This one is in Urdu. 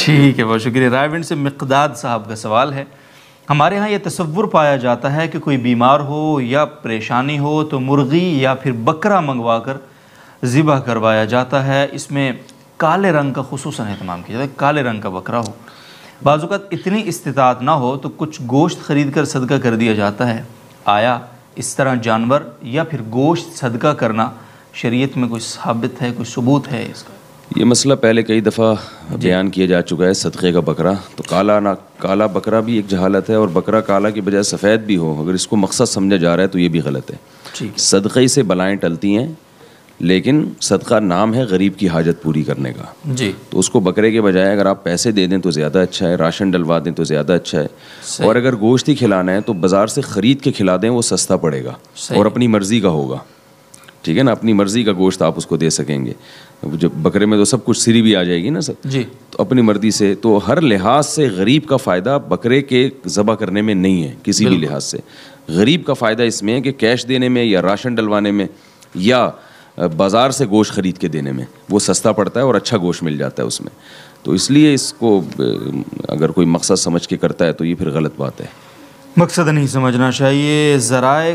ٹھیک ہے، بہت شکریہ۔ رائے سے مقداد صاحب کا سوال ہے، ہمارے ہاں یہ تصور پایا جاتا ہے کہ کوئی بیمار ہو یا پریشانی ہو تو مرغی یا پھر بکرا منگوا کر ذبح کروایا جاتا ہے، اس میں کالے رنگ کا خصوصاً اہتمام کیا جاتا ہے، کالے رنگ کا بکرا ہو۔ بعض اوقات اتنی استطاعت نہ ہو تو کچھ گوشت خرید کر صدقہ کر دیا جاتا ہے۔ آیا اس طرح جانور یا پھر گوشت صدقہ کرنا شریعت میں کوئی ثابت ہے، کوئی ثبوت ہے اس کا؟ یہ مسئلہ پہلے کئی دفعہ بیان کیا جا چکا ہے، صدقے کا بکرا تو کالا بکرا بھی ایک جہالت ہے، اور بکرا کالا کی بجائے سفید بھی ہو، اگر اس کو مقصد سمجھا جا رہا ہے تو یہ بھی غلط ہے۔ صدقے سے بلائیں ٹلتی ہیں، لیکن صدقہ نام ہے غریب کی حاجت پوری کرنے کا، تو اس کو بکرے کے بجائے اگر آپ پیسے دے دیں تو زیادہ اچھا ہے، راشن ڈلوا دیں تو زیادہ اچھا ہے، اور اگر گوشت ہی کھلانا ہے تو بازار سے خرید کے کھلا دیں، وہ سستا پڑے گا اور اپنی مرضی کا ہوگا، ٹھیک ہے نا، اپنی مرضی کا گوشت آپ اس کو دے سکیں گے۔ جب بکرے میں تو سب کچھ سری بھی آ جائے گی نا سب، تو اپنی مرضی سے، تو ہر لحاظ سے غریب کا فائدہ بکرے کے ذبح کرنے میں نہیں ہے، کسی بھی لحاظ سے۔ غریب کا فائدہ اس میں ہے کہ کیش دینے میں یا راشن ڈلوانے میں یا بازار سے گوشت خرید کے دینے میں، وہ سستا پڑتا ہے اور اچھا گوشت مل جاتا ہے اس میں، تو اس لیے اس کو اگر کوئی مقصد سمجھ کے کرتا ہے تو یہ پھر غلط بات ہے۔ مقصد نہیں سمجھنا چاہیے۔ ذرائع